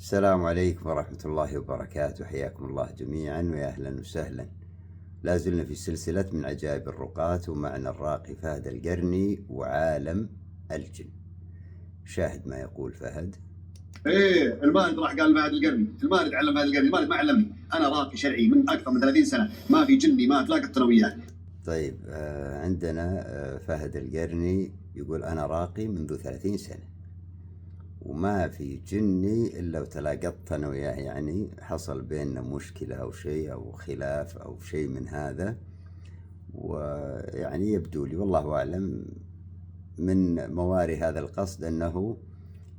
السلام عليكم ورحمة الله وبركاته. حياكم الله جميعا ويا أهلا وسهلا. لا زلنا في سلسلة من عجائب الرقاة ومعنا الراقي فهد القرني وعالم الجن. شاهد ما يقول فهد. ايه المارد راح قال فهد القرني، المارد علم فهد القرني، المارد ما علمني. انا راقي شرعي من اكثر من 30 سنه، ما في جني ما تلاقت انا وياه. طيب عندنا فهد القرني يقول أنا راقي منذ 30 سنة وما في جني إلا وتلاقطت أنا وياه، يعني حصل بيننا مشكلة أو شيء أو خلاف أو شيء من هذا، ويعني يبدو لي والله أعلم من مواري هذا القصد أنه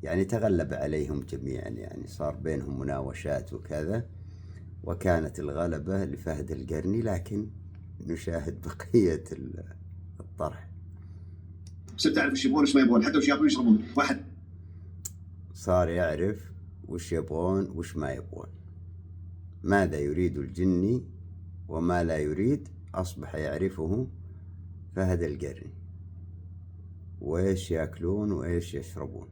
يعني تغلب عليهم جميعا، يعني صار بينهم مناوشات وكذا، وكانت الغلبة لفهد القرني. لكن نشاهد بقية الطرح. صرت اعرف وش يبغون وش ما يبغون، حتى وش ياكلون يشربون. واحد صار يعرف وش يبغون وش ما يبغون، ماذا يريد الجني وما لا يريد أصبح يعرفه فهد القرني، وإيش يأكلون وإيش يشربون.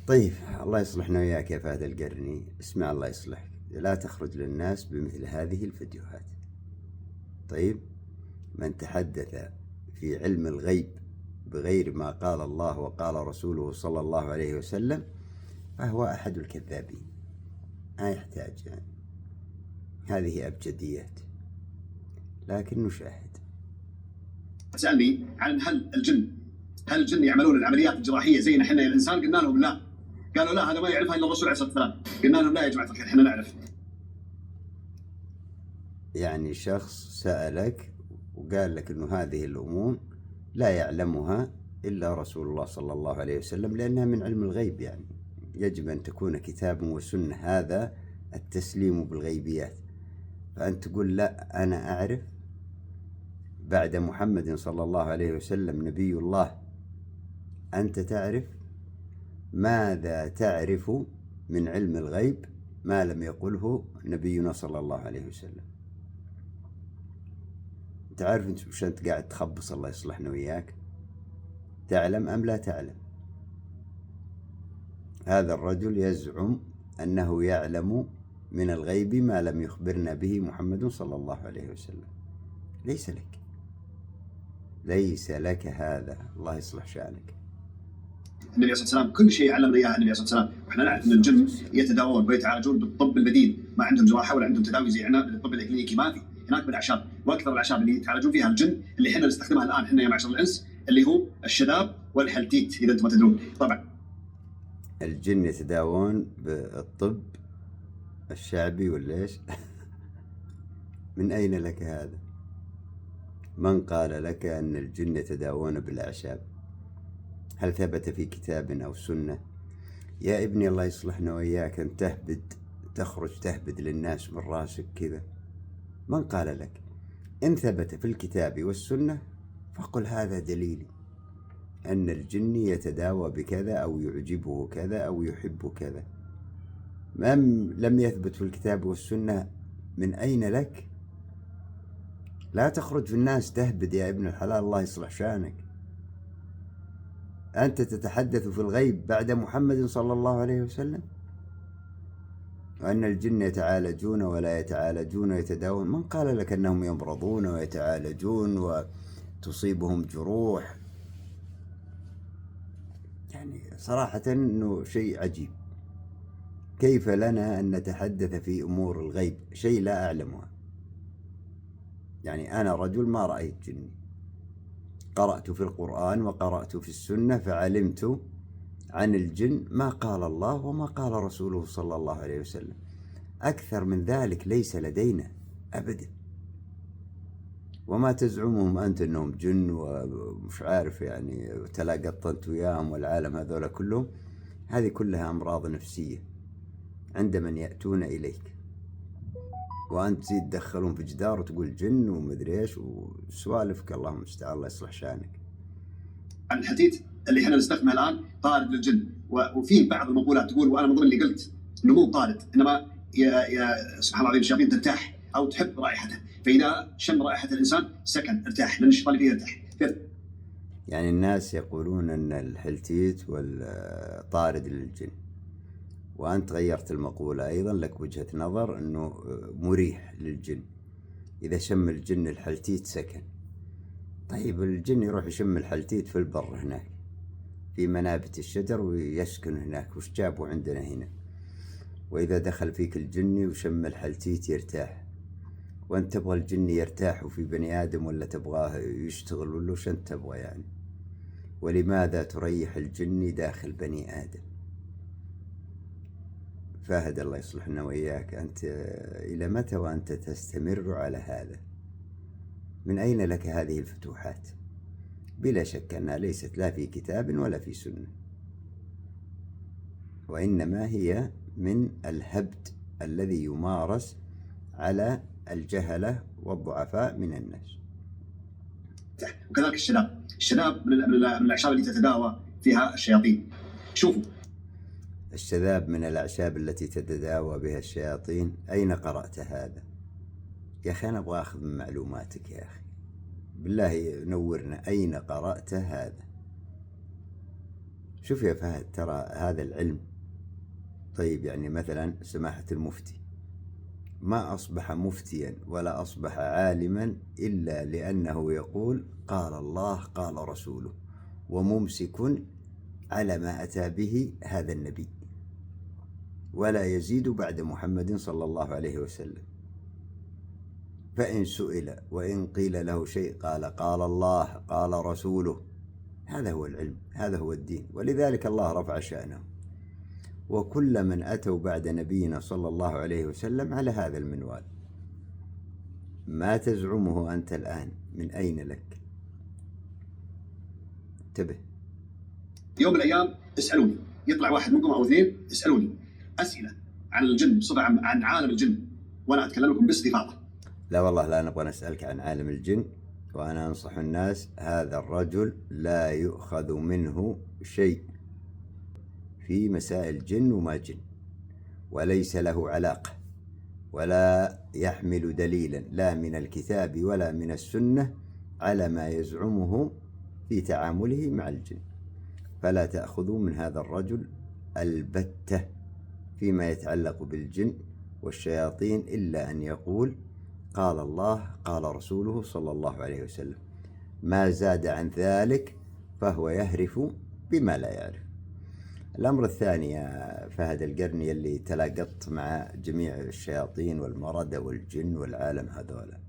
طيب الله يصلحنا وياك يا فهد القرني، اسمع الله يصلحك، لا تخرج للناس بمثل هذه الفيديوهات. طيب، من تحدث في علم الغيب بغير ما قال الله وقال رسوله صلى الله عليه وسلم فهو أحد الكذابين، ما يحتاج يعني، هذه أبجديات. لكن نشاهد. سالني عن هل الجن يعملون العمليات الجراحيه زينا احنا الانسان؟ قلنا لهم لا. قالوا لا، هذا ما يعرفها الا الرسول عليه الصلاه والسلام. قلنا لهم لا يا جماعه الخير، احنا نعرف. يعني شخص سألك وقال لك إنه هذه الأمور لا يعلمها إلا رسول الله صلى الله عليه وسلم، لأنها من علم الغيب، يعني يجب أن تكون كتاب وسنة، هذا التسليم بالغيبيات. فأنت تقول لا أنا أعرف بعد محمد صلى الله عليه وسلم نبي الله. أنت تعرف ماذا تعرف من علم الغيب ما لم يقله نبينا صلى الله عليه وسلم؟ أنت عارف أنت وش أنت قاعد تخبص؟ الله يصلحنا وياك. تعلم أم لا تعلم؟ هذا الرجل يزعم أنه يعلم من الغيب ما لم يخبرنا به محمد صلى الله عليه وسلم. ليس لك هذا، الله يصلح شأنك. النبي عليه الصلاه والسلام كل شيء علمنا اياه النبي عليه الصلاه والسلام، واحنا نعرف ان الجن يتداوون ويتعالجون بالطب البديل، ما عندهم جراحه ولا عندهم تداوي زي عندنا بالطب الاكلينيكي، ما في. هناك بالاعشاب، واكثر الاعشاب اللي يتعالجون فيها الجن اللي احنا نستخدمها الان احنا يا معشر الانس اللي هو الشذاب والحلتيت، اذا انتم ما تدرون. طبعا الجن يتداوون بالطب الشعبي ولا ايش؟ من أين لك هذا؟ من قال لك أن الجن يتداوون بالأعشاب؟ هل ثبت في كتاب أو سنة؟ يا ابني الله يصلحنا وإياك، أن تخرج تهبد للناس من راسك كذا. من قال لك؟ إن ثبت في الكتاب والسنة فقل هذا دليلي أن الجن يتداوى بكذا أو يعجبه كذا أو يحب كذا. من لم يثبت في الكتاب والسنة من أين لك؟ لا تخرج في الناس تهبد يا ابن الحلال، الله يصلح شانك. أنت تتحدث في الغيب بعد محمد صلى الله عليه وسلم، وأن الجن يتعالجون ولا يتعالجون ويتداوون. من قال لك أنهم يمرضون ويتعالجون وتصيبهم جروح؟ يعني صراحة أنه شيء عجيب. كيف لنا أن نتحدث في أمور الغيب شيء لا أعلمها؟ يعني أنا رجل ما رأيت جني، قرأت في القرآن وقرأت في السنة فعلمت عن الجن ما قال الله وما قال رسوله صلى الله عليه وسلم. أكثر من ذلك ليس لدينا أبدا. وما تزعمهم أنت أنهم جن ومش عارف يعني تلاقت أنت وياهم والعالم هذولا كلهم، هذه كلها أمراض نفسية عند من يأتون إليك، وأنت تزيد تدخلون في جدار وتقول جن ومدري إيش وسوالفك، اللهم المستعان، الله يصلح شانك. الحديث اللي احنا نستخدمه الان طارد للجن، وفي بعض المقولات تقول، وانا من ضمن اللي قلت انه مو طارد، انما يا سبحان الله العظيم الشياطين ترتاح او تحب رائحته، فاذا شم رائحه الانسان سكن ارتاح، لان الشيطان فيه يرتاح. يعني الناس يقولون أن الحلتيت والطارد للجن، وأنت غيرت المقولة أيضا، لك وجهة نظر أنه مريح للجن إذا شم الجن الحلتيت سكن. طيب الجن يروح يشم الحلتيت في البر هناك في منابت الشجر ويسكن هناك، وش جابوا عندنا هنا؟ وإذا دخل فيك الجني وشم الحلتيت يرتاح، وأنت تبغى الجني يرتاح وفي بني آدم، ولا تبغاه يشتغل، ولا وش أنت تبغى يعني؟ ولماذا تريح الجني داخل بني آدم؟ فهد الله يصلحنا وإياك، أنت إلى متى وأنت تستمر على هذا؟ من أين لك هذه الفتوحات؟ بلا شك أنها ليست لا في كتاب ولا في سنة، وإنما هي من الهبد الذي يمارس على الجهلة والضعفاء من الناس. وكذلك الشذاب من الأعشاب اللي تتداوى فيها الشياطين. شوفوا، الشذاب من الأعشاب التي تتداوى بها الشياطين، أين قرأت هذا؟ يا أخي أنا أبغى أخذ من معلوماتك يا أخي، بالله نورنا، أين قرأت هذا؟ شوف يا فهد، ترى هذا العلم، طيب يعني مثلا سماحة المفتي ما أصبح مفتيا ولا أصبح عالما إلا لأنه يقول قال الله قال رسوله، وممسك على ما أتى به هذا النبي، ولا يزيد بعد محمد صلى الله عليه وسلم. فإن سئل وإن قيل له شيء قال الله قال رسوله. هذا هو العلم، هذا هو الدين، ولذلك الله رفع شأنه. وكل من أتوا بعد نبينا صلى الله عليه وسلم على هذا المنوال. ما تزعمه أنت الآن من أين لك؟ انتبه. يوم من الأيام اسألوني، يطلع واحد منكم أو اثنين اسألوني أسئلة عن الجن بصفة عامة، عن عالم الجن، وأنا أتكلم لكم باستفاضة. لا والله لا نبغى نسألك عن عالم الجن، وأنا أنصح الناس هذا الرجل لا يؤخذ منه شيء في مسائل جن وما جن، وليس له علاقة، ولا يحمل دليلا لا من الكتاب ولا من السنة على ما يزعمه في تعامله مع الجن. فلا تأخذوا من هذا الرجل البتة فيما يتعلق بالجن والشياطين إلا أن يقول قال الله قال رسوله صلى الله عليه وسلم. ما زاد عن ذلك فهو يهرف بما لا يعرف. الأمر الثاني يا فهد القرني، اللي تلاقط مع جميع الشياطين والمردة والجن والعالم هذولا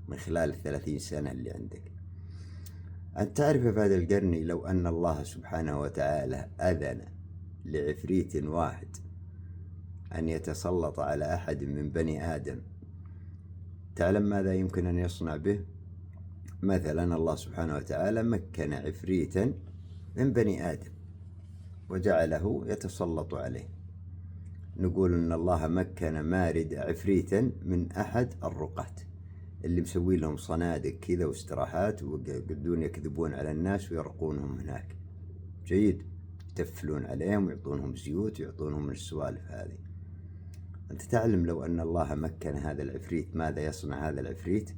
من خلال 30 سنة اللي عندك، أنت تعرف يا فهد القرني لو أن الله سبحانه وتعالى أذن لعفريت واحد أن يتسلط على أحد من بني آدم، تعلم ماذا يمكن أن يصنع به؟ مثلا الله سبحانه وتعالى مكن عفريتا من بني آدم وجعله يتسلط عليه. نقول إن الله مكن مارد عفريتا من أحد الرقاة اللي مسوي لهم صنادق كذا واستراحات، ويقعدون يكذبون على الناس ويرقونهم هناك، جيد، يتفلون عليهم ويعطونهم زيوت ويعطونهم السوالف هذه. أنت تعلم لو أن الله مكن هذا العفريت ماذا يصنع هذا العفريت؟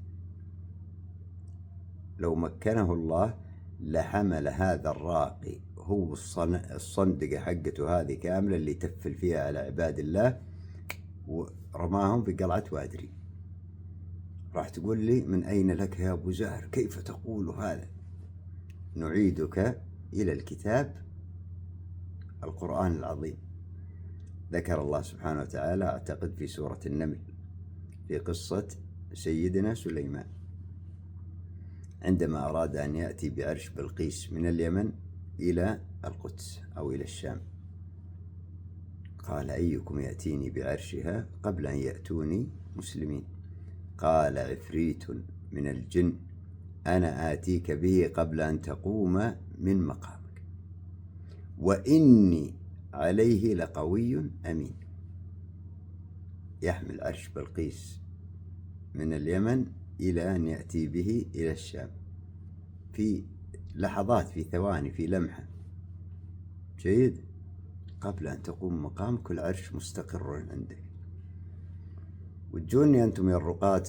لو مكنه الله لحمل هذا الراقي هو الصندقة حقته هذه كاملة اللي يتفل فيها على عباد الله ورماهم في قلعة وادري. راح تقول لي من أين لك يا أبو زهر، كيف تقول هذا؟ نعيدك إلى الكتاب القرآن العظيم. ذكر الله سبحانه وتعالى أعتقد في سورة النمل في قصة سيدنا سليمان عندما أراد أن يأتي بعرش بلقيس من اليمن إلى القدس أو إلى الشام، قال أيكم يأتيني بعرشها قبل أن يأتوني مسلمين؟ قال عفريت من الجن أنا آتيك به قبل أن تقوم من مقامك وإني عليه لقوي أمين. يحمل عرش بلقيس من اليمن إلى أن يأتي به إلى الشام في لحظات، في ثواني، في لمحة، جيد، قبل أن تقوم مقامك العرش مستقر عندك. وتجوني أنتم يا الرقاة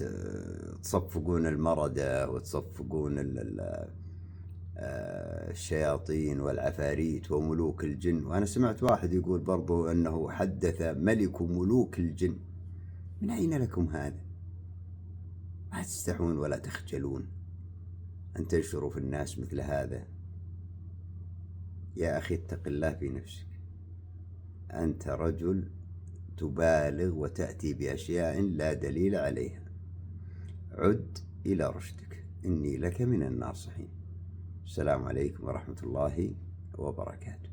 تصفقون المردة وتصفقون الشياطين والعفاريت وملوك الجن. وأنا سمعت واحد يقول برضو أنه حدث ملك ملوك الجن. من أين لكم هذا؟ ما تستحون ولا تخجلون أن تنشروا في الناس مثل هذا؟ يا أخي اتق الله في نفسك، أنت رجل تبالغ وتأتي بأشياء لا دليل عليها. عد إلى رشدك، إني لك من الناصحين. السلام عليكم ورحمة الله وبركاته.